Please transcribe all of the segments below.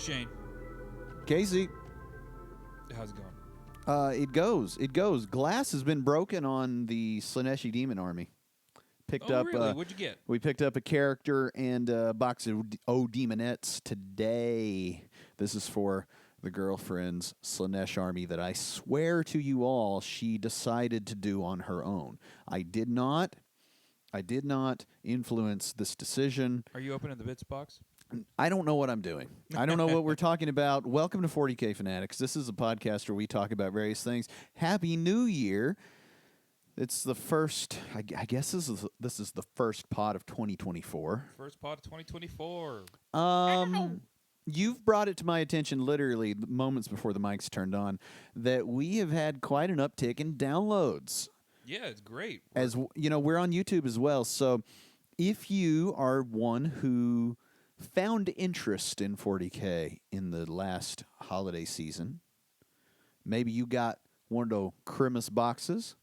Shane, Casey, how's it going? it goes. It goes. Glass has been broken on the Slaneshi Demon Army. Really? What'd you get? We picked up a character and a box of Demonettes today. This is for the girlfriend's Slanesh army that I swear to you all she decided to do on her own. I did not influence this decision. Are you opening the bits box? I don't know what I'm doing. I don't know what we're talking about. Welcome to 40K Fanatics. This is a podcast where we talk about various things. Happy New Year. It's the first, I guess this is the first pod of 2024. First pod of 2024. You've brought it to my attention literally moments before the mics turned on that we have had quite an uptick in downloads. Yeah, it's great. As you know, we're on YouTube as well. So if you are one who found interest in 40K in the last holiday season, maybe you got one of those Christmas boxes.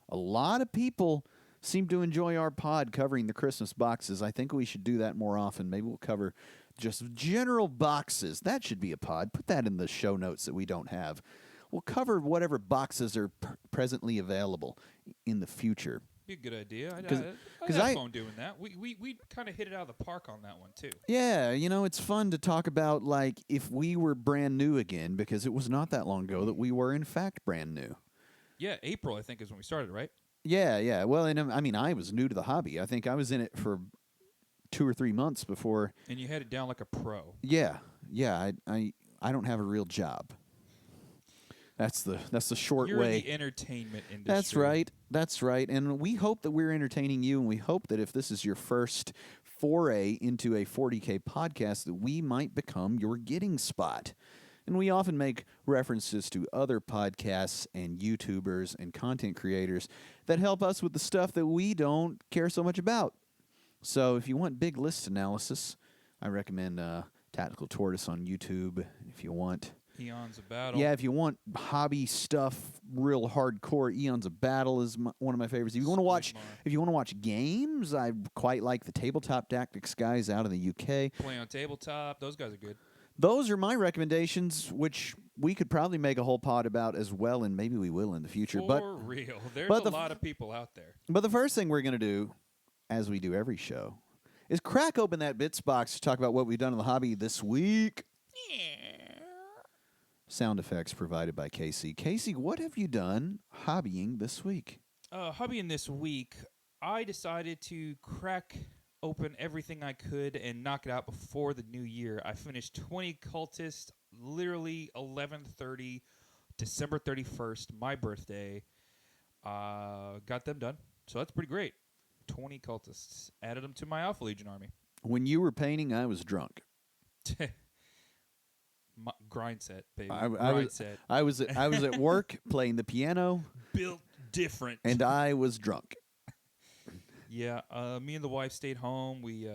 A lot of people seem to enjoy our pod covering the Christmas boxes. I think we should do that more often. Maybe we'll cover just general boxes. That should be a pod. Put that in the show notes that we don't have. We'll cover whatever boxes are presently available in the future. Be a good idea. I have fun doing that. We kind of hit it out of the park on that one, too. Yeah, you know, it's fun to talk about, like, if we were brand new again, because it was not that long ago that we were, in fact, brand new. Yeah, April, I think, is when we started, right? Yeah. Well, and I mean, I was new to the hobby. I think I was in it for 2 or 3 months before. And you had it down like a pro. Yeah. I don't have a real job. That's the short You're way. in the entertainment industry. That's right. And we hope that we're entertaining you, and we hope that if this is your first foray into a 40K podcast, that we might become your getting spot. And we often make references to other podcasts and YouTubers and content creators that help us with the stuff that we don't care so much about. So if you want big list analysis, I recommend Tactical Tortoise on YouTube. If you want Eons of Battle. Yeah, if you want hobby stuff, real hardcore, Eons of Battle is one of my favorites. If you want to watch games, I quite like the Tabletop Tactics guys out of the UK. Play on Tabletop, those guys are good. Those are my recommendations, which we could probably make a whole pod about as well, and maybe we will in the future. For real. There's a lot of people out there. But the first thing we're going to do, as we do every show, is crack open that bits box to talk about what we've done in the hobby this week. Sound effects provided by Casey. Casey, what have you done hobbying this week? Hobbying this week, I decided to crack open everything I could and knock it out before the new year. I finished 20 Cultists, literally 11:30, December 31st, my birthday. Got them done, so that's pretty great. 20 Cultists. Added them to my Alpha Legion army. When you were painting, I was drunk. Grind set, baby. I was at work playing the piano. Built different. And I was drunk. Yeah, me and the wife stayed home. We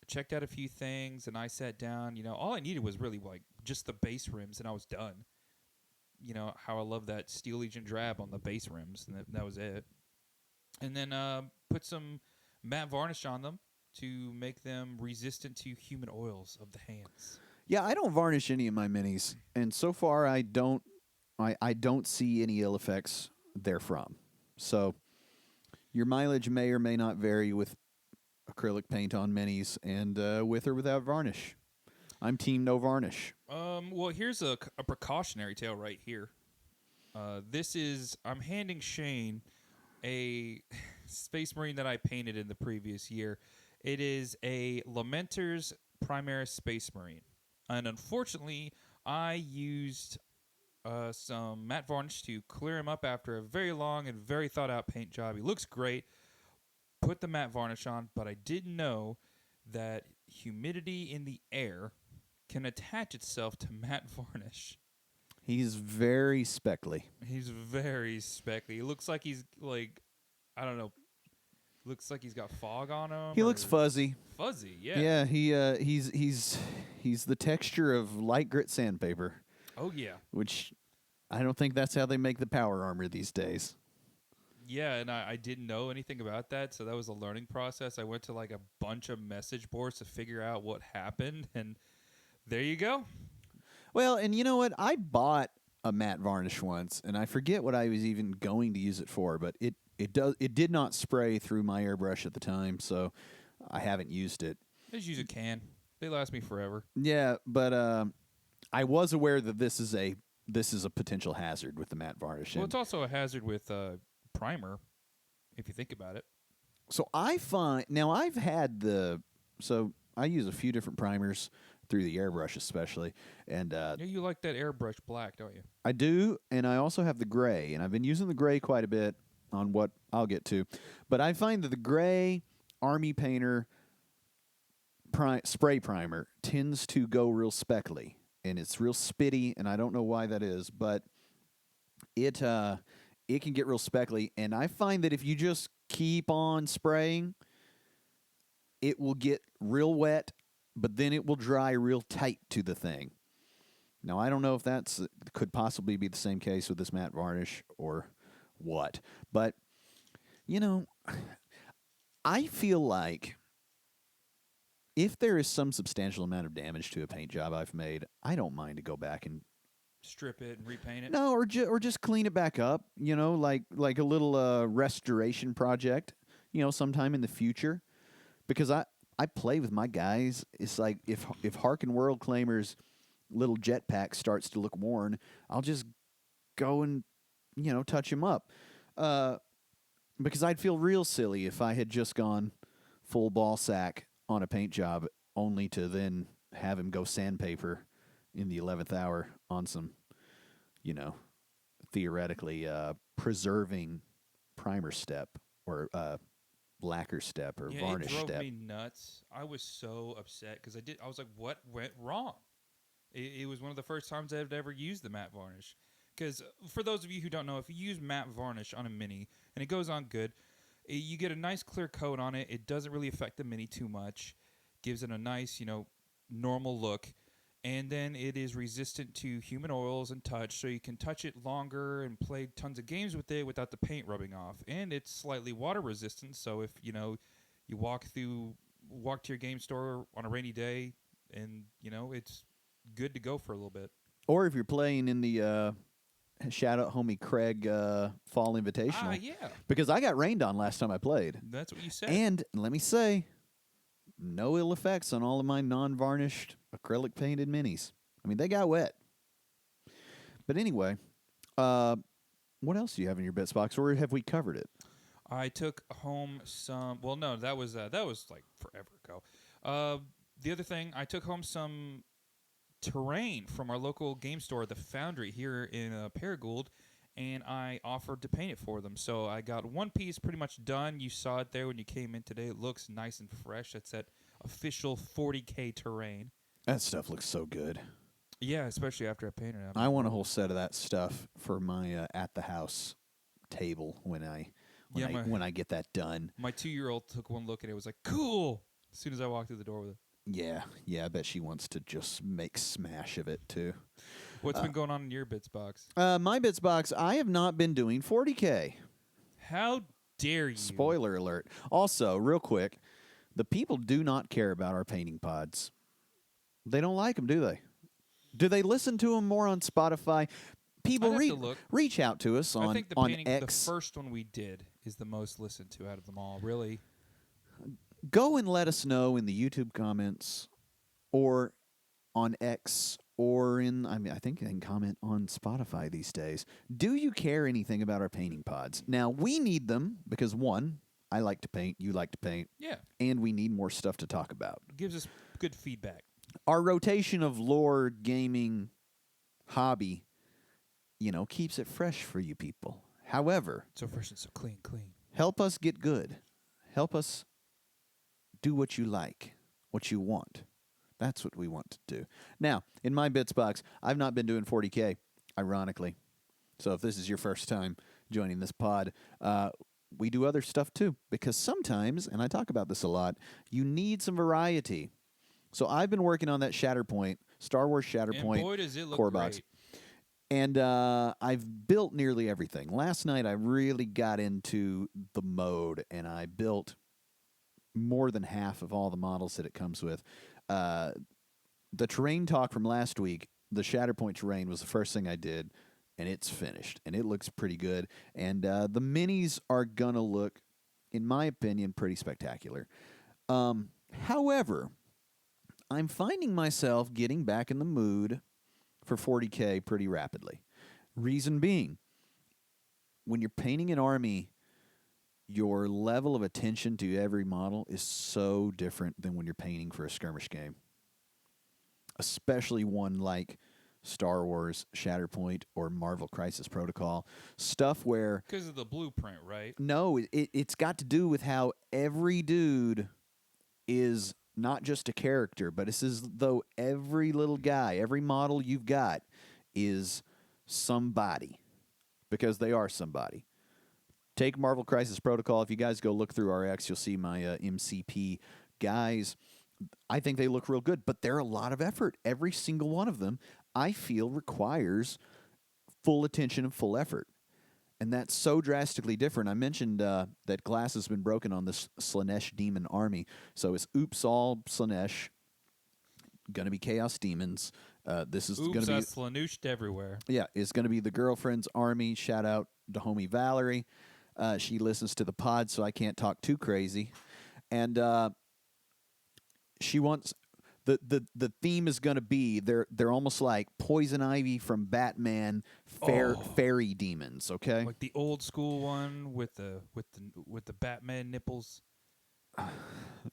checked out a few things, and I sat down. You know, all I needed was really like just the base rims, and I was done. You know how I love that Steel Legion drab on the base rims, and that was it. And then put some matte varnish on them to make them resistant to human oils of the hands. Yeah, I don't varnish any of my minis, and so far I don't see any ill effects therefrom. So your mileage may or may not vary with acrylic paint on minis and with or without varnish. I'm team no varnish. Well, here's a precautionary tale right here. I'm handing Shane a Space Marine that I painted in the previous year. It is a Lamenter's Primaris Space Marine. And unfortunately, I used some matte varnish to clear him up after a very long and very thought-out paint job. He looks great. Put the matte varnish on, but I didn't know that humidity in the air can attach itself to matte varnish. He's very speckly. He looks like he's like, I don't know. Looks like he's got fog on him. He looks fuzzy. Fuzzy, yeah. Yeah, he's the texture of light grit sandpaper. Oh yeah. Which I don't think that's how they make the power armor these days. Yeah, and I didn't know anything about that, so that was a learning process. I went to like a bunch of message boards to figure out what happened, and There you go. Well, and you know what? I bought a matte varnish once, and I forget what I was even going to use it for, but it did not spray through my airbrush at the time, so I haven't used it. Just use a can. They last me forever. Yeah, but I was aware that this is a potential hazard with the matte varnish. Well, And it's also a hazard with primer, if you think about it. so I find now so I use a few different primers through the airbrush especially, and Yeah, you like that airbrush black, don't you? I do, and I also have the gray, and I've been using the gray quite a bit on what I'll get to, but I find that the gray Army Painter spray primer tends to go real speckly, and it's real spitty, and I don't know why that is, but it can get real speckly, and I find that if you just keep on spraying, it will get real wet, but then it will dry real tight to the thing. Now, I don't know if that's could possibly be the same case with this matte varnish or what, but you know, I feel like if there is some substantial amount of damage to a paint job I've made, I don't mind to go back and Strip it and repaint it. no, or just clean it back up. You know, like a little restoration project. You know, sometime in the future, because I play with my guys. It's like if Harkin World Claimer's little jetpack starts to look worn, I'll just go and touch him up. Because I'd feel real silly if I had just gone full ball sack on a paint job only to then have him go sandpaper in the 11th hour on some, theoretically preserving primer step or lacquer step or varnish it drove step. me nuts. I was so upset because I was like, what went wrong? It was one of the first times I've ever used the matte varnish. Because for those of you who don't know, if you use matte varnish on a Mini and it goes on good, you get a nice clear coat on it. It doesn't really affect the Mini too much. Gives it a nice, normal look. And then it is resistant to human oils and touch, so you can touch it longer and play tons of games with it without the paint rubbing off. And it's slightly water resistant, so if, you walk to your game store on a rainy day and, it's good to go for a little bit. Or if you're playing in the shout out homie Craig Fall Invitational. Yeah. Because I got rained on last time I played. That's what you said. And let me say, no ill effects on all of my non-varnished acrylic painted minis. I mean, they got wet. But anyway, what else do you have in your bits box, or have we covered it? I took home some. Well, no, that was like forever ago. The other thing, I took home some terrain from our local game store, the Foundry here in Paragould, and I offered to paint it for them. So I got one piece pretty much done. You saw it there when you came in today. It looks nice and fresh. That's that official 40K terrain. That stuff looks so good. Yeah, especially after I painted it. I want a whole set of that stuff for my at the house table when I get that done. My 2-year-old took one look and it was like, cool, as soon as I walked through the door with it. Yeah, I bet she wants to just make smash of it too. What's been going on in your bits box? My bits box, I have not been doing 40K. How dare you? Spoiler alert. Also, real quick, the people do not care about our painting pods. They don't like them, do they? Do they listen to them more on Spotify? People reach out to us on I think X. the first one we did is the most listened to out of them all, really. Go and let us know in the YouTube comments or on X or I think you can comment on Spotify these days. Do you care anything about our painting pods? Now, we need them because, one, I like to paint, you like to paint. Yeah. And we need more stuff to talk about. Gives us good feedback. Our rotation of lore gaming hobby, keeps it fresh for you people. However, so fresh and so clean. Help us get good. Help us do what you like, what you want. That's what we want to do. Now, in my bits box, I've not been doing 40K, ironically. So if this is your first time joining this pod, we do other stuff too. Because sometimes, and I talk about this a lot, you need some variety. So I've been working on that Shatterpoint, Star Wars Shatterpoint and boy, does it look core great. box. And I've built nearly everything. Last night I really got into the mode, and I built more than half of all the models that it comes with. the terrain talk from last week, the Shatterpoint terrain was the first thing I did, and it's finished, and it looks pretty good. And the minis are gonna look, in my opinion, pretty spectacular. However, I'm finding myself getting back in the mood for 40K pretty rapidly. Reason being, when you're painting an army, your level of attention to every model is so different than when you're painting for a skirmish game. Especially one like Star Wars, Shatterpoint, or Marvel Crisis Protocol. Stuff where... Because of the blueprint, right? No, it's got to do with how every dude is not just a character, but it's as though every little guy, every model you've got is somebody. Because they are somebody. Take Marvel Crisis Protocol. If you guys go look through RX, you'll see my MCP guys. I think they look real good, but they're a lot of effort. Every single one of them, I feel, requires full attention and full effort. And that's so drastically different. I mentioned that glass has been broken on this Slaanesh demon army. So it's oops all Slaanesh, going to be Chaos Demons. This is going to be... Slaaneushed everywhere. Yeah, it's going to be the girlfriend's army. Shout out to homie Valerie. She listens to the pod, so I can't talk too crazy. And she wants... The theme is going to be they're almost like Poison Ivy from Batman, fairy demons. Okay, like the old school one with the Batman nipples.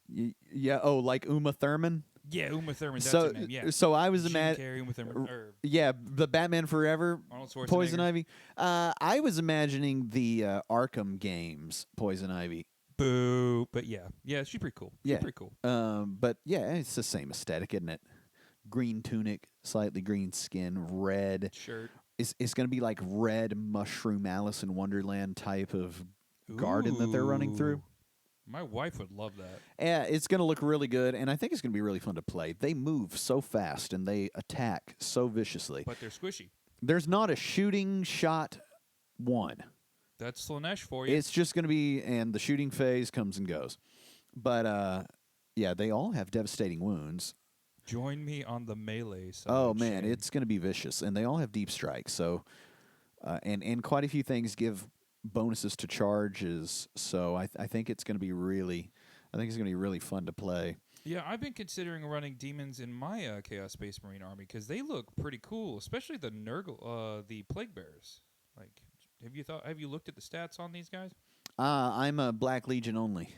Yeah. Oh, like Uma Thurman. Yeah, Uma Thurman. That's her name. Yeah. So I was imagining Uma Thurman. Yeah, the Batman Forever. Poison Ivy. I was imagining the Arkham games Poison Ivy. Boo. But yeah, she's pretty cool. She's pretty cool. But yeah, it's the same aesthetic, isn't it? Green tunic, slightly green skin, red shirt. It's going to be like red mushroom Alice in Wonderland type of garden that they're running through. My wife would love that. Yeah, it's going to look really good, and I think it's going to be really fun to play. They move so fast, and they attack so viciously. But they're squishy. There's not a shooting shot one. That's Slaanesh for you. It's just going to be, and the shooting phase comes and goes. But, yeah, they all have devastating wounds. Join me on the melee side. Oh, man, it's going to be vicious, and they all have deep strikes. So, and quite a few things give bonuses to charges. So I think it's going to be really, fun to play. Yeah, I've been considering running demons in my Chaos Space Marine army because they look pretty cool, especially the the Plague Bearers. Like, have you looked at the stats on these guys? I'm a Black Legion only.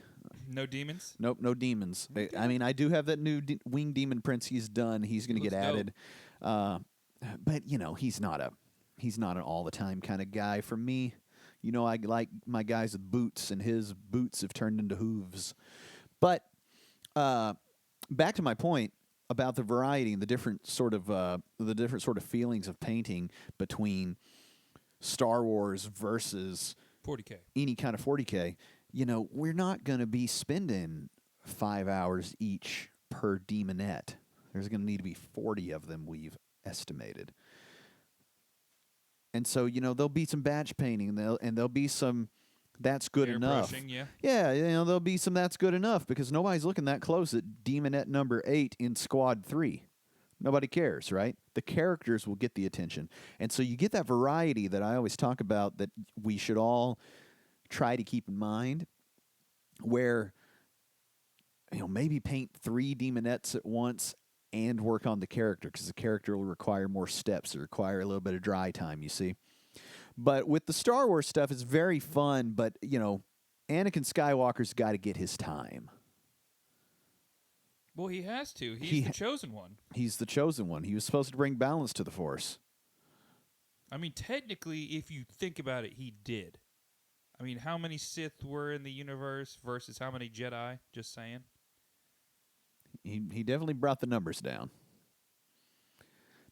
No demons? Nope, no demons. Okay. I mean, I do have that new Wing Demon Prince he's done. He's going to get added. But, you know, he's not an all-the-time kind of guy for me. You know, I like my guys with boots, and his boots have turned into hooves. But back to my point about the variety and the different sort of feelings of painting between Star Wars versus 40K. Any kind of 40K. You know, we're not going to be spending 5 hours each per demonette. There's going to need to be 40 of them, we've estimated. And so, you know, there'll be some batch painting, and there'll be some that's good enough. Yeah. Yeah, you know, there'll be some that's good enough because nobody's looking that close at demonette number 8 in Squad 3. Nobody cares, right? The characters will get the attention. And so you get that variety that I always talk about that we should all try to keep in mind, where, you know, maybe paint 3 demonettes at once and work on the character, because the character will require more steps. It require a little bit of dry time, you see. But with the Star Wars stuff, it's very fun, but, you know, Anakin Skywalker's got to get his time. Well, he has to. He's the chosen one. He's the chosen one. He was supposed to bring balance to the Force. I mean, technically, if you think about it, he did. I mean, how many Sith were in the universe versus how many Jedi? Just saying. He definitely brought the numbers down.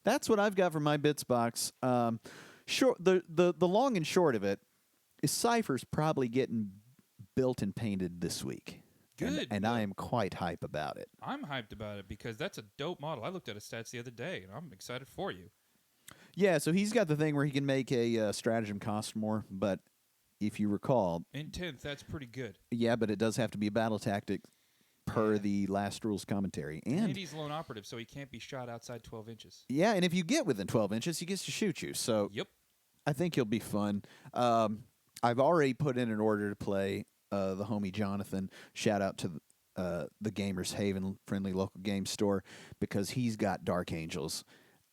That's what I've got for my bits box. The long and short of it is Cypher's probably getting built and painted this week. Good. And I am quite hype about it. I'm hyped about it because that's a dope model. I looked at his stats the other day, and I'm excited for you. Yeah, so he's got the thing where he can make a stratagem cost more, but if you recall... In 10th, that's pretty good. Yeah, but it does have to be a battle tactic per Yeah. the last rules commentary. And he's lone operative, so he can't be shot outside 12 inches. Yeah, and if you get within 12 inches, he gets to shoot you. So Yep. I think he'll be fun. I've already put in an order to play the homie Jonathan. Shout out to the Gamers Haven friendly local game store because he's got Dark Angels,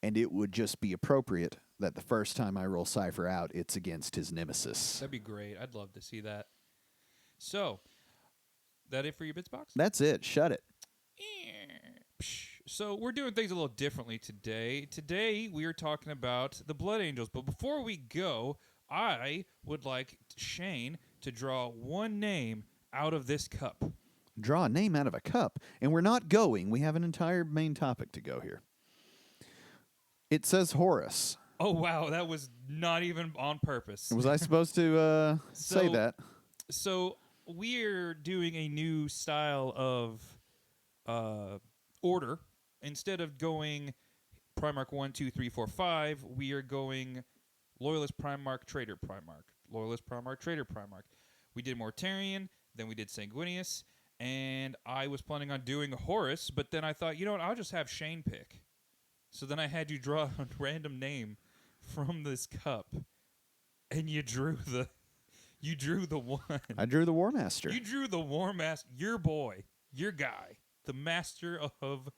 and it would just be appropriate that the first time I roll Cypher out, it's against his nemesis. That'd be great. I'd love to see that. So, that it for your bits box? That's it. Shut it. So we're doing things a little differently today. Today we are talking about the Blood Angels. But before we go, I would like Shane to draw one name out of this cup. Draw a name out of a cup, and we're not going. We have an entire main topic to go here. It says Horus. Oh, wow. That was not even on purpose. Was I supposed to say So- that? So we're doing a new style of order. Instead of going Primarch 1, 2, 3, 4, 5, we are going Loyalist Primarch, Traitor Primarch. Loyalist Primarch, Traitor Primarch. We did Mortarion, then we did Sanguinius, and I was planning on doing Horus, but then I thought, you know what, I'll just have Shane pick. So then I had you draw a random name from this cup, and you drew the one. I drew the War Master. You drew the War Master, your boy, your guy, the master of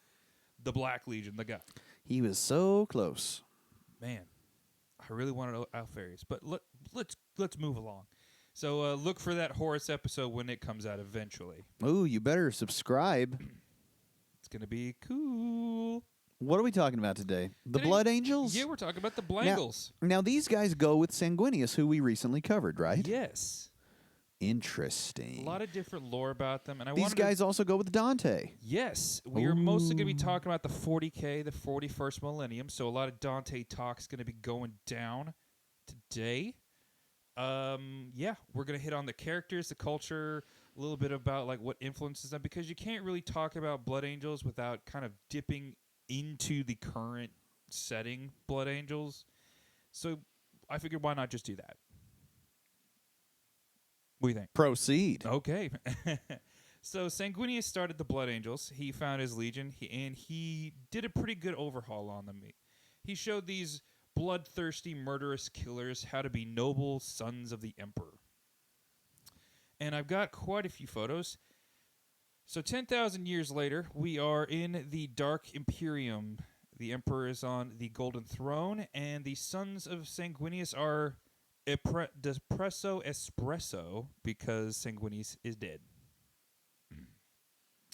the Black Legion, the guy. He was so close. Man, I really wanted Alpharius, but let's move along. So look for that Horus episode when it comes out eventually. Ooh, you better subscribe. It's gonna be cool. What are we talking about today? The Today- Blood Angels? Yeah, we're talking about the Blangles. Now, these guys go with Sanguinius, who we recently covered, right? Yes, Interesting. a lot of different lore about them, and I These wanted guys also go with Dante. Yes, we are mostly going to be Ooh. talking about the 40K, the 41st millennium. So a lot of Dante talk's going to be going down today. Yeah, we're going to hit on the characters, the culture, a little bit about like what influences them, because you can't really talk about Blood Angels without kind of dipping into the current setting Blood Angels. So I figured why not just do that? What do you think? Proceed. Okay. So Sanguinius started the Blood Angels. He found his legion, and he did a pretty good overhaul on them. He showed these bloodthirsty, murderous killers how to be noble sons of the Emperor. And I've got quite a few photos. So 10,000 years later, we are in the Dark Imperium. The Emperor is on the Golden Throne, and the sons of Sanguinius are Depresso Espresso because Sanguinius is dead.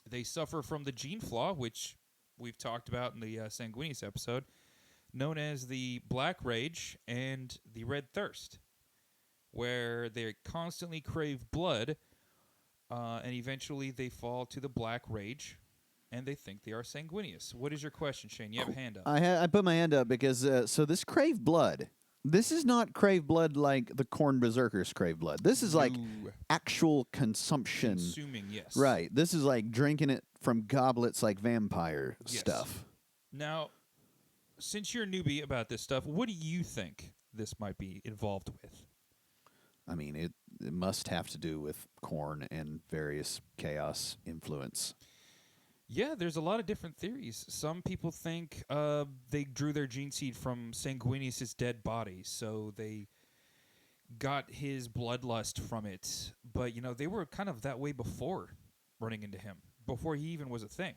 They suffer from the gene flaw, which we've talked about in the Sanguinius episode, known as the Black Rage and the Red Thirst, where they constantly crave blood, and eventually they fall to the Black Rage, and they think they are Sanguinius. What is your question, Shane? You have a hand up. I put my hand up because so this crave blood. This is not crave blood like the Corn Berserkers crave blood. This is like No. actual consumption. Consuming, yes. Right. This is like drinking it from goblets like vampire Yes. stuff. Now, since you're a newbie about this stuff, what do you think this might be involved with? I mean, it must have to do with corn and various chaos influence. Yeah, there's a lot of different theories. Some people think they drew their gene seed from Sanguinius' dead body, so they got his bloodlust from it. But, you know, they were kind of that way before running into him, before he even was a thing.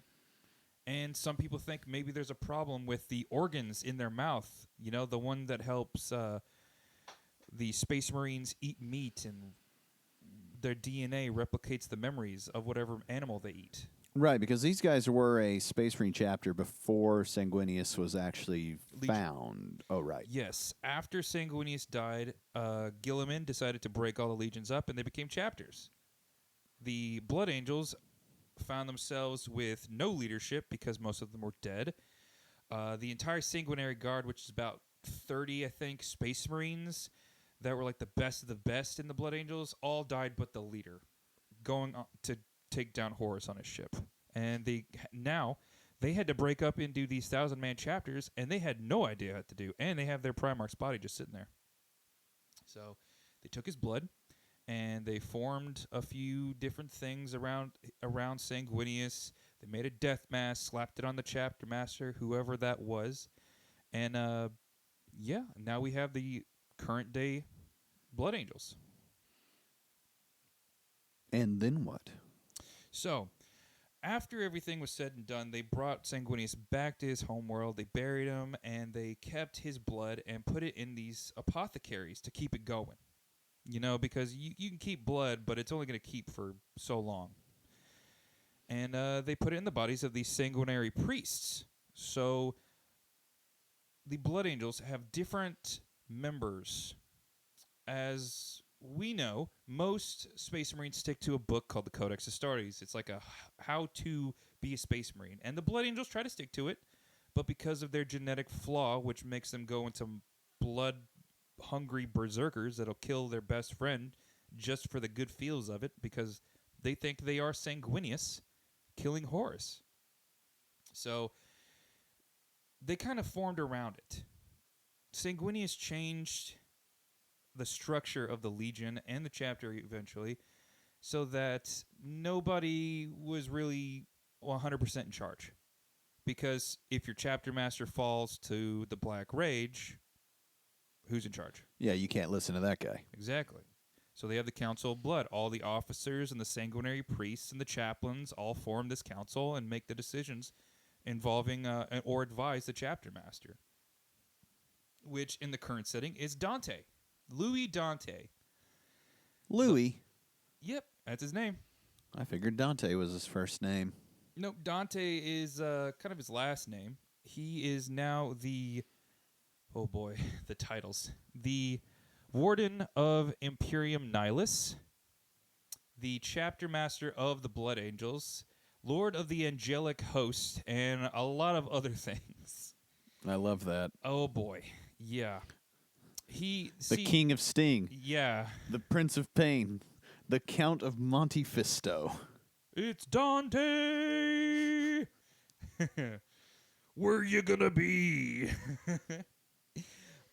And some people think maybe there's a problem with the organs in their mouth, you know, the one that helps the Space Marines eat meat, and their DNA replicates the memories of whatever animal they eat. Right, because these guys were a Space Marine chapter before Sanguinius was actually Legion. found. Oh, right. Yes, after Sanguinius died, Guilliman decided to break all the legions up, and they became chapters. The Blood Angels found themselves with no leadership because most of them were dead. The entire Sanguinary Guard, which is about 30, I think, Space Marines that were like the best of the best in the Blood Angels, all died but the leader, going on to take down Horus on his ship. And they had to break up into these 1,000-man chapters, and they had no idea what to do. And they have their Primarch's body just sitting there. So they took his blood, and they formed a few different things around Sanguinius. They made a death mask, slapped it on the chapter master, whoever that was, and yeah, now we have the current day Blood Angels. And then what? So, after everything was said and done, they brought Sanguinius back to his homeworld. They buried him, and they kept his blood and put it in these apothecaries to keep it going. You know, because you can keep blood, but it's only going to keep for so long. And they put it in the bodies of these sanguinary priests. So the Blood Angels have different members. As we know, most Space Marines stick to a book called the Codex Astartes. It's like a how to be a Space Marine. And the Blood Angels try to stick to it, but because of their genetic flaw, which makes them go into blood-hungry berserkers that'll kill their best friend just for the good feels of it, because they think they are Sanguinius, killing Horus. So they kind of formed around it. Sanguinius changed the structure of the Legion and the chapter eventually so that nobody was really 100% in charge. Because if your chapter master falls to the Black Rage, who's in charge? Yeah, you can't listen to that guy. Exactly. So they have the Council of Blood. All the officers and the sanguinary priests and the chaplains all form this council and make the decisions involving or advise the chapter master, which in the current setting is Dante. Louis Dante. Louis? Yep, that's his name. I figured Dante was his first name. No, Dante is kind of his last name. He is now the, oh boy, the titles. The Warden of Imperium Nihilus, the Chapter Master of the Blood Angels, Lord of the Angelic Host, and a lot of other things. I love that. Oh boy, yeah. The King of Sting. Yeah. The Prince of Pain. The Count of Montefisto. It's Dante! Where you gonna be?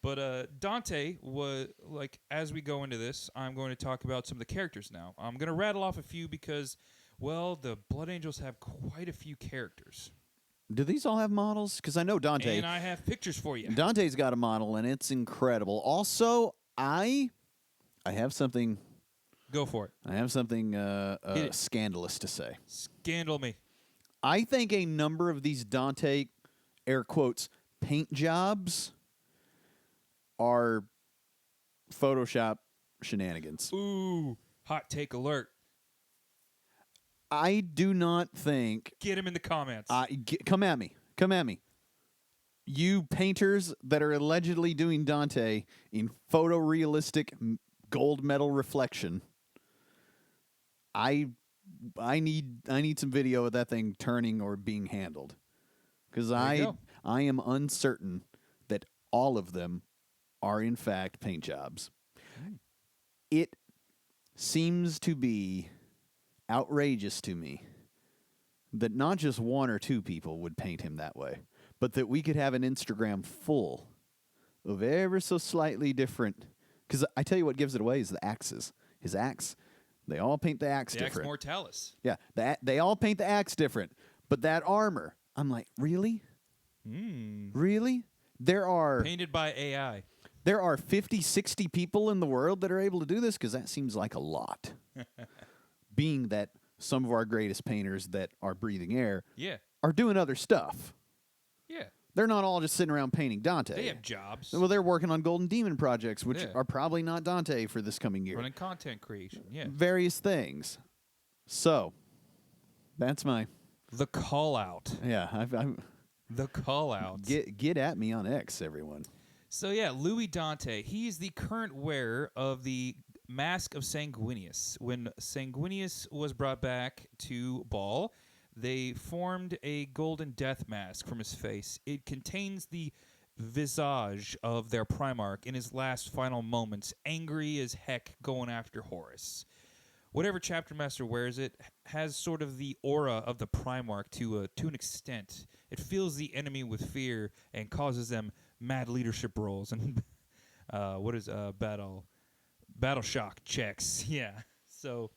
But Dante was, like, as we go into this, I'm going to talk about some of the characters now. I'm going to rattle off a few because, well, the Blood Angels have quite a few characters. Do these all have models? Because I know Dante. And I have pictures for you. Dante's got a model, and it's incredible. Also, I have something. Go for it. I have something scandalous to say. Scandal me. I think a number of these Dante, air quotes, paint jobs are Photoshop shenanigans. Ooh, hot take alert. I do not think. Get him in the comments. Come at me. Come at me. You painters that are allegedly doing Dante in photorealistic gold medal reflection. I need some video of that thing turning or being handled, because I am uncertain that all of them are in fact paint jobs. It seems to be outrageous to me that not just one or two people would paint him that way, but that we could have an Instagram full of ever so slightly different. Because I tell you what gives it away is the axes. His axe, they all paint the axe different. Axe Mortalis. Yeah, they all paint the axe different. But that armor, I'm like, really? Really? There are painted by AI. There are 50, 60 people in the world that are able to do this, because that seems like a lot. Being that some of our greatest painters that are breathing air are doing other stuff. Yeah. They're not all just sitting around painting Dante. They have jobs. Well, they're working on Golden Demon projects, which are probably not Dante for this coming year. Running content creation, Various things. So, that's my... The call-out. Yeah. The call-out. Get at me on X, everyone. So, yeah, Louis Dante. He's the current wearer of the Mask of Sanguinius. When Sanguinius was brought back to Baal, they formed a golden death mask from his face. It contains the visage of their Primarch in his last final moments, angry as heck, going after Horus. Whatever chapter master wears it has sort of the aura of the Primarch to an extent. It fills the enemy with fear and causes them mad leadership roles and battle Battle shock checks. Yeah. So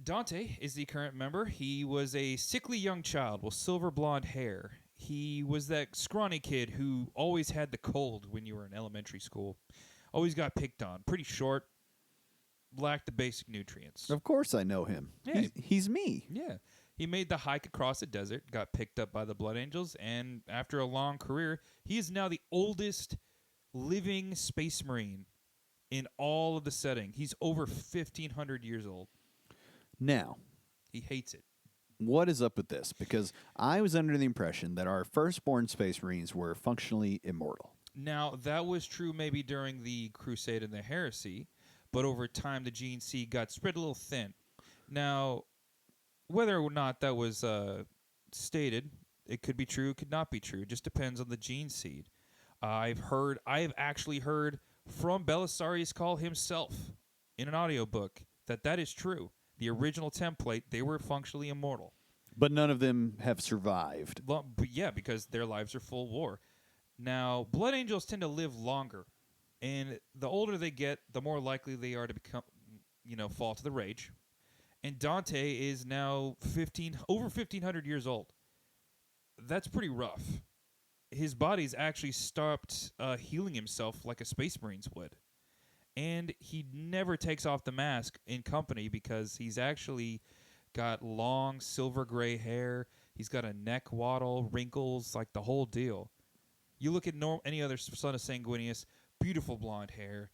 Dante is the current member. He was a sickly young child with silver blonde hair. He was that scrawny kid who always had the cold when you were in elementary school. Always got picked on. Pretty short, lacked the basic nutrients. Of course I know him. Yeah. He's me. Yeah. He made the hike across the desert, got picked up by the Blood Angels, and after a long career, he is now the oldest living space marine in all of the setting. He's over 1,500 years old. Now, He hates it. what is up with this? Because I was under the impression that our firstborn Space Marines were functionally immortal. Now, that was true maybe during the Crusade and the Heresy, but over time the GNC got spread a little thin. Now, whether or not that was stated, it could be true, it could not be true. It just depends on the gene seed. I've actually heard from Belisarius Call himself in an audiobook that is true. The original template, they were functionally immortal. But none of them have survived. But yeah, because their lives are full war. Now, Blood Angels tend to live longer, and the older they get, the more likely they are to become, fall to the rage. And Dante is now over 1,500 years old. That's pretty rough. His body's actually stopped healing himself like a Space Marine's would. And he never takes off the mask in company because he's actually got long silver gray hair. He's got a neck waddle, wrinkles, like the whole deal. You look at any other son of Sanguinius, beautiful blonde hair,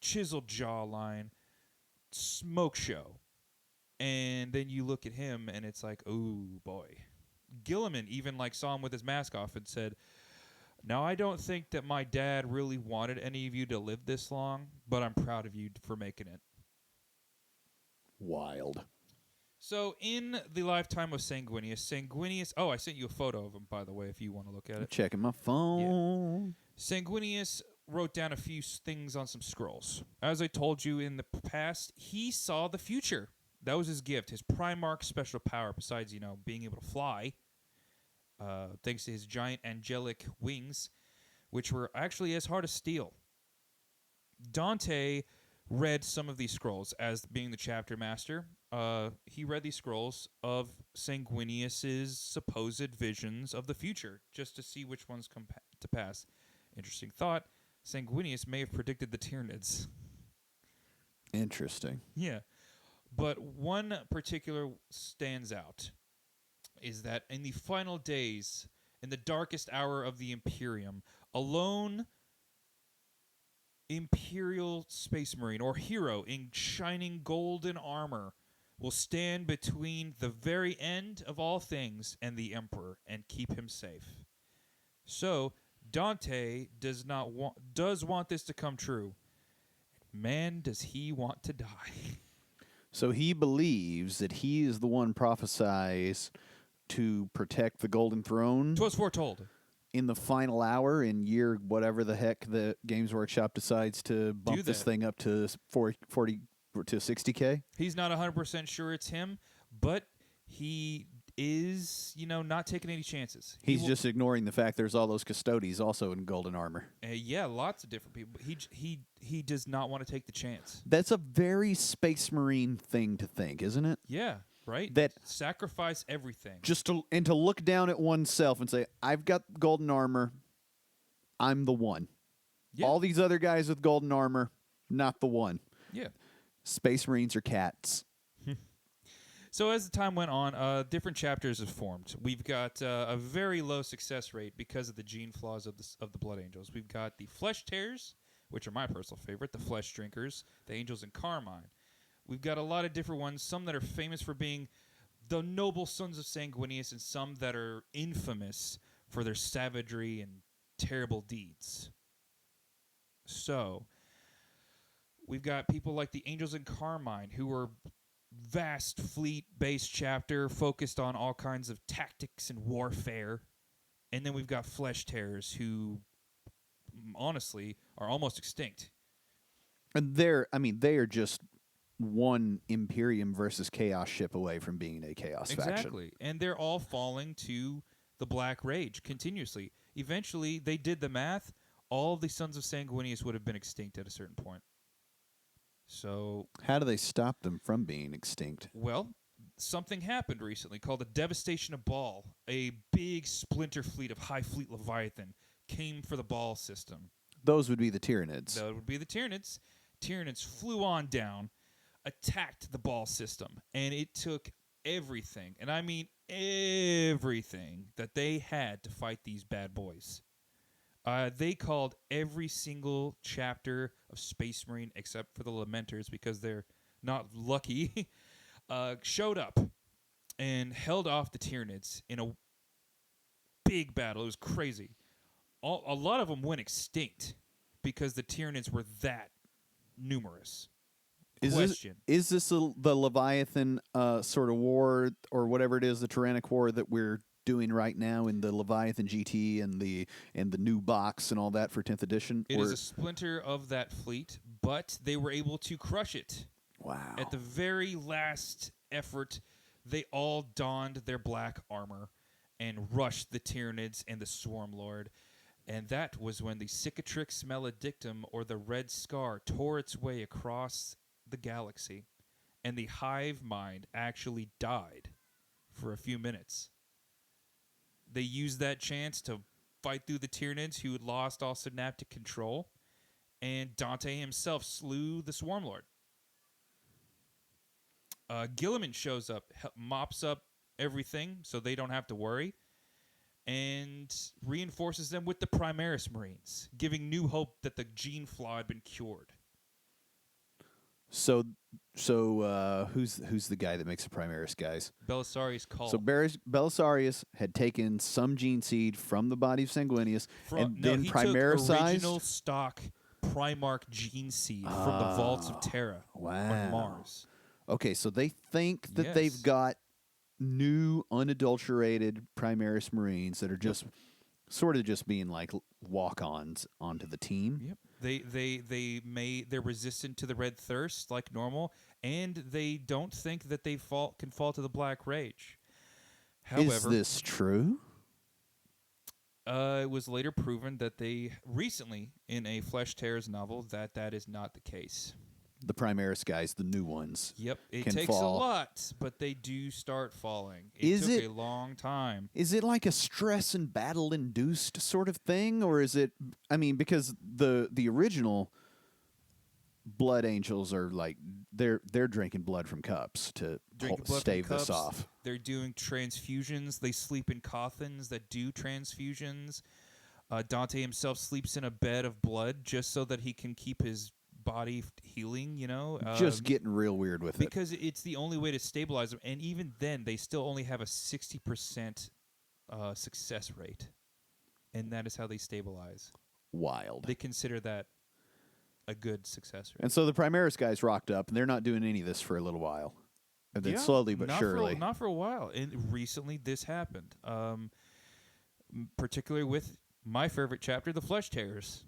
chiseled jawline, smoke show. And then you look at him and it's like, oh boy. Gilliman even saw him with his mask off and said, "Now, I don't think that my dad really wanted any of you to live this long, but I'm proud of you for making it." Wild. So, in the lifetime of Sanguinius, oh, I sent you a photo of him, by the way, if you want to look at it. Checking my phone. Sanguinius wrote down a few things on some scrolls. As I told you in the past, he saw the future. That was his gift, his Primarch special power, besides, being able to fly. Thanks to his giant angelic wings, which were actually as hard to steal. Dante read some of these scrolls as being the chapter master. He read these scrolls of Sanguinius's supposed visions of the future, just to see which ones come to pass. Interesting thought. Sanguinius may have predicted the Tyranids. Interesting. Yeah. But one particular stands out. Is that in the final days, in the darkest hour of the Imperium, a lone Imperial Space Marine or hero in shining golden armor will stand between the very end of all things and the Emperor and keep him safe. So Dante does want this to come true. Man, does he want to die. So he believes that he is the one prophesies to protect the Golden Throne 'Twas foretold. in the final hour in year whatever the heck the Games Workshop decides to bump this thing up to 40 to 60K. He's not 100% sure it's him, but he is, not taking any chances. He's just ignoring the fact there's all those custodies also in golden armor. Yeah, lots of different people. He does not want to take the chance. That's a very Space Marine thing to think, isn't it? Yeah, right? That sacrifice everything. to look down at oneself and say, I've got golden armor, I'm the one. Yeah. All these other guys with golden armor, not the one. Yeah. Space Marines are cats. So as the time went on, different chapters have formed. We've got a very low success rate because of the gene flaws of the Blood Angels. We've got the Flesh Tears, which are my personal favorite, the Flesh Drinkers, the Angels in Carmine. We've got a lot of different ones, some that are famous for being the noble sons of Sanguinius, and some that are infamous for their savagery and terrible deeds. So we've got people like the Angels in Carmine, who are vast fleet-based chapter focused on all kinds of tactics and warfare. And then we've got Flesh Tearers, who honestly are almost extinct. And they are just one Imperium versus Chaos ship away from being a Chaos faction. Exactly. And they're all falling to the Black Rage continuously. Eventually, they did the math. all of the sons of Sanguinius would have been extinct at a certain point. So, How do they stop them from being extinct? well, something happened recently called the Devastation of Baal. A big splinter fleet of High Fleet Leviathan came for the Baal system. Those would be the Tyranids. That would be the Tyranids. Tyranids flew on down, attacked the Baal system, and it took everything, and I mean everything, that they had to fight these bad boys. They called every single chapter of Space Marine, except for the Lamenters, because they're not lucky, showed up and held off the Tyranids in a big battle. It was crazy. A lot of them went extinct because the Tyranids were that numerous. Is this the Leviathan sort of war, or whatever it is, the Tyrannic war that we're doing right now in the Leviathan GT and the new box and all that for 10th edition? It is a splinter of that fleet, but they were able to crush it. Wow. At the very last effort, they all donned their black armor and rushed the Tyranids and the Swarm Lord. And that was when the Cicatrix Maledictum, or the Red Scar, tore its way across the galaxy. And the hive mind actually died for a few minutes. They used that chance to fight through the Tyranids, who had lost all synaptic control. And Dante himself slew the Swarm Lord. Gilliman shows up, mops up everything so they don't have to worry, and reinforces them with the Primaris Marines, giving new hope that the gene flaw had been cured. So who's the guy that makes the Primaris guys? Belisarius called. So Belisarius had taken some gene seed from the body of Sanguinius then he Primarisized. took original stock Primarch gene seed from the vaults of Terra on Mars. Okay, so they think that Yes. they've got new, unadulterated Primaris Marines that are just sort of just being like walk-ons onto the team. Yep. They're resistant to the red thirst like normal, and they don't think that they can fall to the black rage. However, is this true? It was later proven that they recently, in a Flesh Tears novel, that is not the case. The Primaris guys, the new ones. Yep, it can takes fall. a lot, but they do start falling. It took a long time. Is it like a stress and battle induced sort of thing, or is it? I mean, because the original Blood Angels are like they're drinking blood from cups to stave this off. They're doing transfusions. They sleep in coffins that do transfusions. Dante himself sleeps in a bed of blood just so that he can keep his body healing, just getting real weird with it. Because it's the only way to stabilize them. And even then, they still only have a 60% success rate. And that is how they stabilize. Wild. They consider that a good success rate. And so the Primaris guys rocked up, and they're not doing any of this for a little while. And then slowly but surely. Not for a while. And recently this happened. Particularly with my favorite chapter, the Flesh Tears.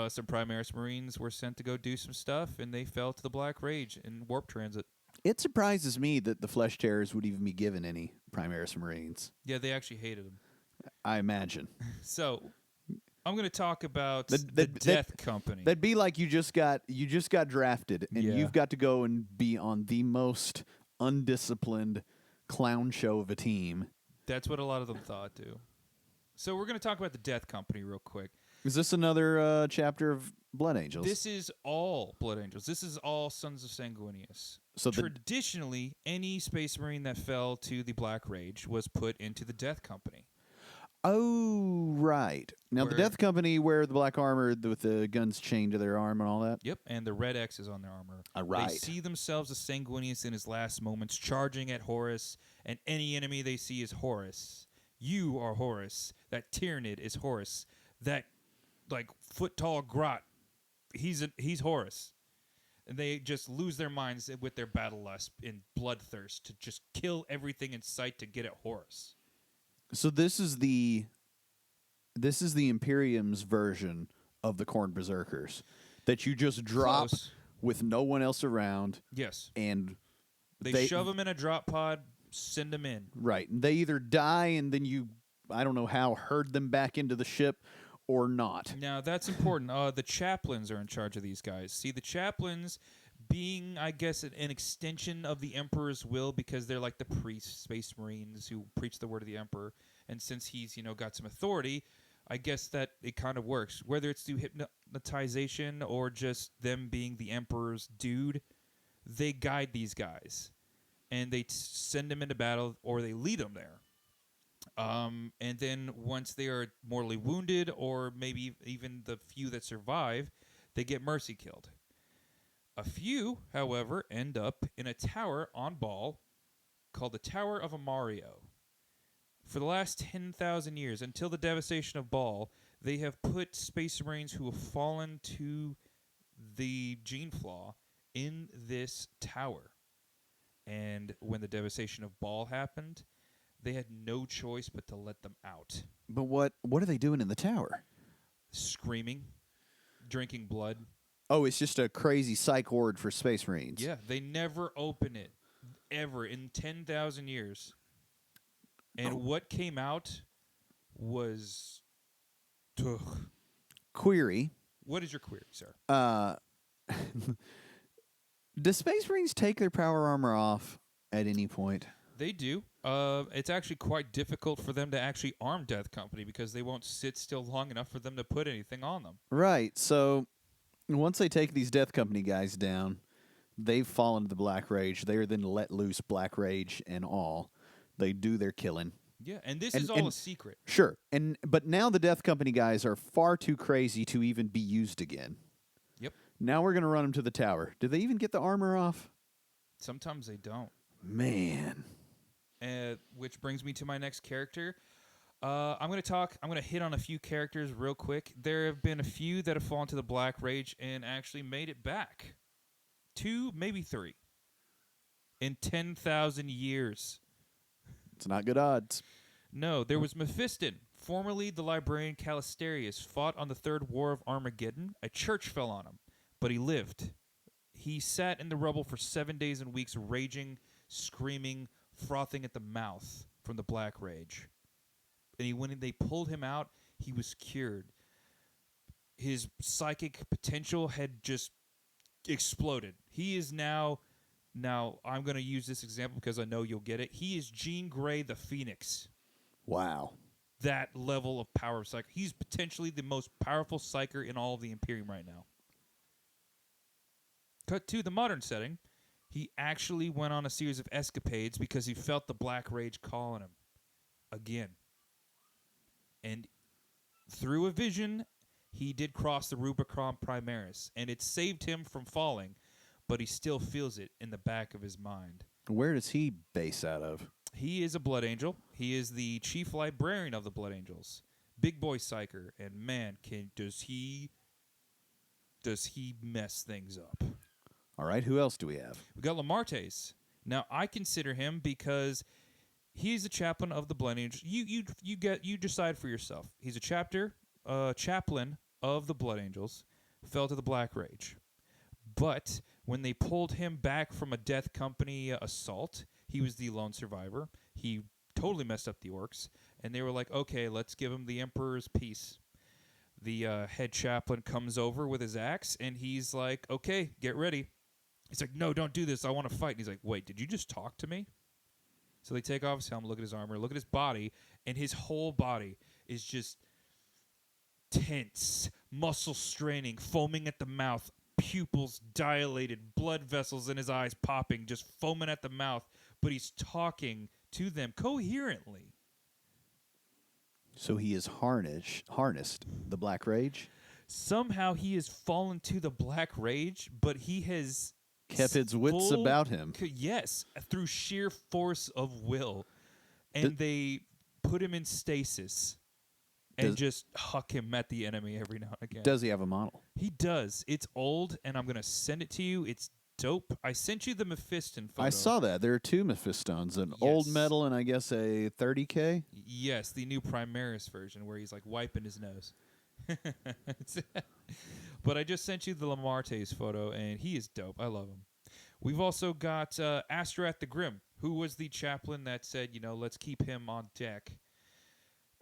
Some Primaris Marines were sent to go do some stuff, and they fell to the Black Rage in warp transit. It surprises me that the Flesh Tearers would even be given any Primaris Marines. Yeah, they actually hated them. I imagine. So, I'm going to talk about the Death Company. That'd be like you just got drafted, and you've got to go and be on the most undisciplined clown show of a team. That's what a lot of them thought, too. So, we're going to talk about the Death Company real quick. Is this another chapter of Blood Angels? This is all Blood Angels. This is all Sons of Sanguinius. So traditionally, any Space Marine that fell to the Black Rage was put into the Death Company. Oh, right. Now, the Death Company wear the black armor with the guns chained to their arm and all that? Yep, and the red X is on their armor. Right. They see themselves as Sanguinius in his last moments, charging at Horus, and any enemy they see is Horus. You are Horus. That Tyranid is Horus. That foot-tall grot, he's Horus. And they just lose their minds with their battle lust and bloodthirst to just kill everything in sight to get at Horus. So this is the Imperium's version of the Khorne Berserkers that you just drop with no one else around. Yes. And they shove them in a drop pod, send them in. Right. And they either die and then you, I don't know how, herd them back into the ship, or not? Now, that's important. The chaplains are in charge of these guys. See, the chaplains being, I guess, an extension of the Emperor's will because they're like the priests, space marines who preach the word of the Emperor. And since he's, got some authority, I guess that it kind of works. Whether it's through hypnotization or just them being the Emperor's dude, they guide these guys. And they send them into battle or they lead them there. And then once they are mortally wounded, or maybe even the few that survive, they get mercy killed. A few, however, end up in a tower on Baal called the Tower of Amario. For the last 10,000 years, until the devastation of Baal, they have put Space Marines who have fallen to the gene flaw in this tower. And when the devastation of Baal happened, they had no choice but to let them out. But what are they doing in the tower? Screaming, drinking blood. Oh, it's just a crazy psych ward for Space Marines. Yeah, they never open it, ever, in 10,000 years. And what came out was... Ugh. Query. What is your query, sir? Do Space Marines take their power armor off at any point? They do. It's actually quite difficult for them to actually arm Death Company because they won't sit still long enough for them to put anything on them. Right. So once they take these Death Company guys down, they've fallen to the Black Rage. They are then let loose, Black Rage and all. They do their killing. Yeah, and this is all a secret. Sure. But now the Death Company guys are far too crazy to even be used again. Yep. Now we're going to run them to the tower. Do they even get the armor off? Sometimes they don't. Man. Which brings me to my next character. I'm going to hit on a few characters real quick. There have been a few that have fallen to the Black Rage and actually made it back. 2, maybe 3. In 10,000 years. It's not good odds. No, there was Mephiston, formerly the librarian Callisterius, fought on the Third War of Armageddon. A church fell on him, but he lived. He sat in the rubble for 7 days and weeks, raging, screaming, frothing at the mouth from the Black Rage. And when they pulled him out, he was cured. His psychic potential had just exploded. He is now I'm going to use this example because I know you'll get it. He is Jean Grey the Phoenix. Wow. That level of power of psychic. He's potentially the most powerful psyker in all of the Imperium right now. Cut to the modern setting. He actually went on a series of escapades because he felt the Black Rage calling him again. And through a vision, he did cross the Rubicon Primaris, and it saved him from falling, but he still feels it in the back of his mind. Where does he base out of? He is a Blood Angel. He is the chief librarian of the Blood Angels. Big boy psyker, and man, does he mess things up. All right, who else do we have? We got Lamartes. Now, I consider him because he's a chaplain of the Blood Angels. You decide for yourself. He's a chaplain of the Blood Angels, fell to the Black Rage. But when they pulled him back from a Death Company assault, he was the lone survivor. He totally messed up the orcs, and they were like, okay, let's give him the Emperor's peace. The head chaplain comes over with his axe, and he's like, okay, get ready. He's like, no, don't do this. I want to fight. And he's like, wait, did you just talk to me? So they take off his helmet, look at his armor, look at his body, and his whole body is just tense, muscle straining, foaming at the mouth, pupils dilated, blood vessels in his eyes popping, just foaming at the mouth, but he's talking to them coherently. So he is harnessed the Black Rage? Somehow he has fallen to the Black Rage, but he has kept his wits about him. Yes, through sheer force of will. And they put him in stasis and just huck him at the enemy every now and again. Does he have a model? He does. It's old, and I'm going to send it to you. It's dope. I sent you the Mephiston photo. I saw that. There are 2 Mephistones, an old metal and I guess a 30K? Yes, the new Primaris version where he's like wiping his nose. But I just sent you the Lamartes photo, and he is dope. I love him. We've also got Astorath the Grim, who was the chaplain that said, let's keep him on deck.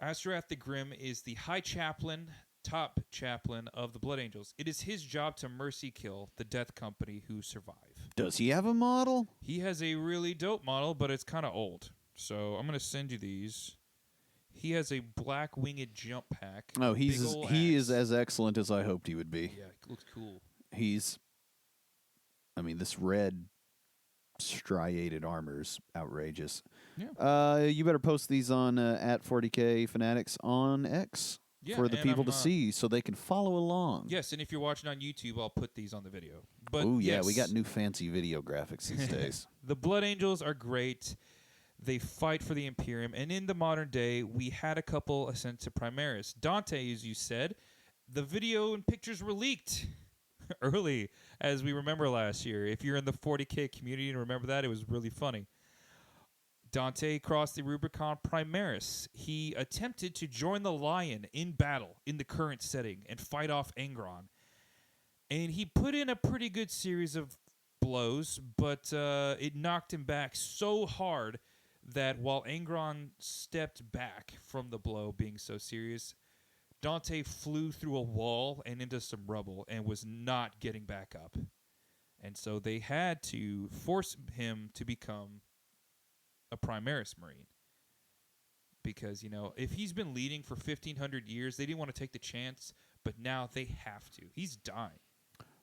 Astorath the Grim is the High Chaplain top chaplain of the Blood Angels. It is his job to mercy kill the Death Company who survive. Does he have a model? He has a really dope model, but it's kind of old. So I'm gonna send you these. He has a black winged jump pack. Oh, he is axe. as excellent as I hoped he would be. Yeah, it looks cool. This red striated armor's outrageous. Yeah. You better post these on at 40K Fanatics on X for the people to see so they can follow along. Yes, and if you're watching on YouTube, I'll put these on the video. But oh, yeah, yes. we got new fancy video graphics these days. The Blood Angels are great. They fight for the Imperium, and in the modern day, we had a couple ascend to Primaris. Dante, as you said, the video and pictures were leaked early, as we remember last year. If you're in the 40K community and remember that, it was really funny. Dante crossed the Rubicon Primaris. He attempted to join the Lion in battle in the current setting and fight off Angron. And he put in a pretty good series of blows, but it knocked him back so hard that while Angron stepped back from the blow being so serious, Dante flew through a wall and into some rubble and was not getting back up. And so they had to force him to become a Primaris Marine. Because, if he's been leading for 1,500 years, they didn't want to take the chance, but now they have to. He's dying.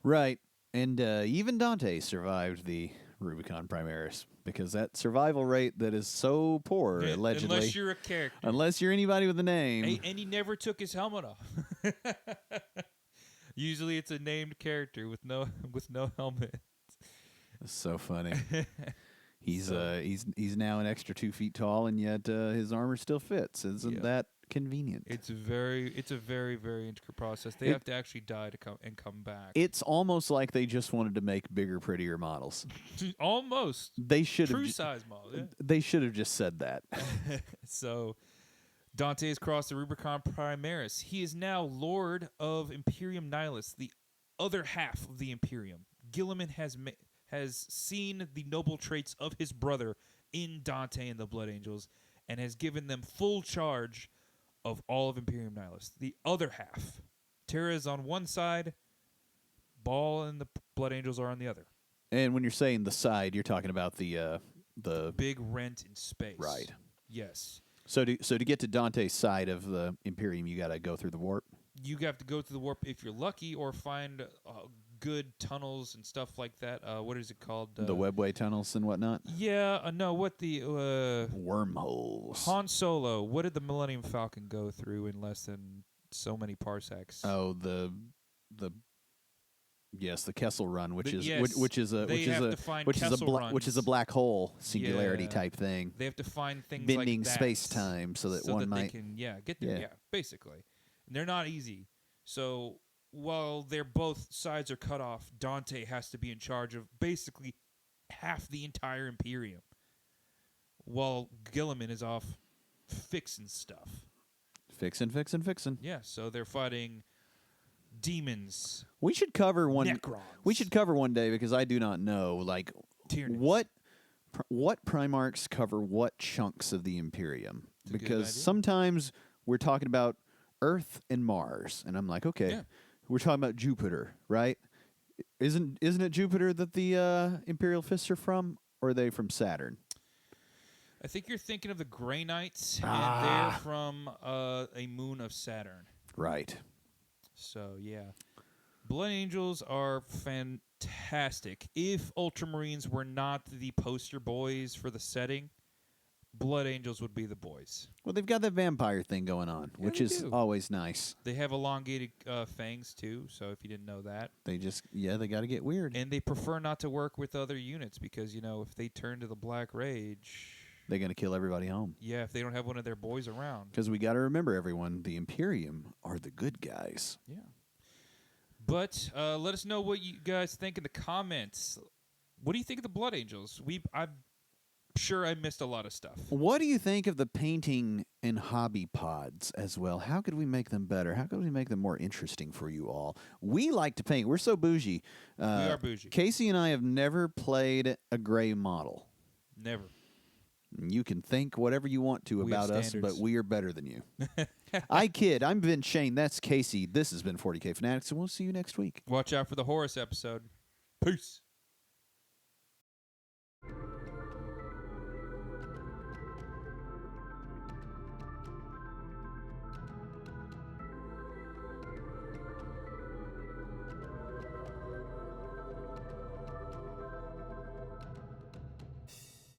Right. And even Dante survived the Rubicon Primaris because that survival rate that is so poor, allegedly. Unless you're a character. Unless you're anybody with a name. And he never took his helmet off. Usually it's a named character with no helmet. That's so funny. He's now an extra 2 feet tall, and yet his armor still fits. Isn't that convenient? It's a very, very intricate process. They have to actually die to come back. It's almost like they just wanted to make bigger, prettier models. Almost. They should have true size model. Yeah. They should have just said that. So, Dante has crossed the Rubicon Primaris. He is now Lord of Imperium Nihilus, the other half of the Imperium. Gilliman has seen the noble traits of his brother in Dante and the Blood Angels and has given them full charge of all of Imperium Nihilus. The other half. Terra is on one side, Baal and the Blood Angels are on the other. And when you're saying the side, you're talking about the big rent in space. Right. Yes. So to get to Dante's side of the Imperium, you got to go through the warp? You have to go through the warp if you're lucky, or find good tunnels and stuff like that. What is it called? The webway tunnels and whatnot? Yeah, no, what the... wormholes. Han Solo, what did the Millennium Falcon go through in less than so many parsecs? Oh, the Kessel Run, which is a black hole singularity type thing. They have to find things bending like that space time so that one might they can get there. Yeah, basically, and they're not easy. So while both sides are cut off, Dante has to be in charge of basically half the entire Imperium, while Gilliman is off fixing stuff. Fixing. Yeah, so they're fighting demons. We should cover one. Necrons. We should cover one day because I do not know Tyranids. what Primarchs cover what chunks of the Imperium. It's a good because idea. sometimes we're talking about Earth and Mars, and I'm like, okay, we're talking about Jupiter, right? Isn't it Jupiter that the Imperial Fists are from, or are they from Saturn? I think you're thinking of the Grey Knights, and they're from a moon of Saturn. Right. So, yeah. Blood Angels are fantastic. If Ultramarines were not the poster boys for the setting, Blood Angels would be the boys. Well, they've got that vampire thing going on, which is always nice. They have elongated fangs, too, so if you didn't know that. They got to get weird. And they prefer not to work with other units because, if they turn to the Black Rage... They're going to kill everybody home. Yeah, if they don't have one of their boys around. Because we got to remember, everyone, the Imperium are the good guys. Yeah. But let us know what you guys think in the comments. What do you think of the Blood Angels? I'm sure I missed a lot of stuff. What do you think of the painting and hobby pods as well? How could we make them better? How could we make them more interesting for you all? We like to paint. We're so bougie. We are bougie. Casey and I have never played a gray model. Never. You can think whatever you want to We have about us, but standards. we are better than you. I kid. I'm Vin Shane. That's Casey. This has been 40K Fanatics, and we'll see you next week. Watch out for the Horus episode. Peace.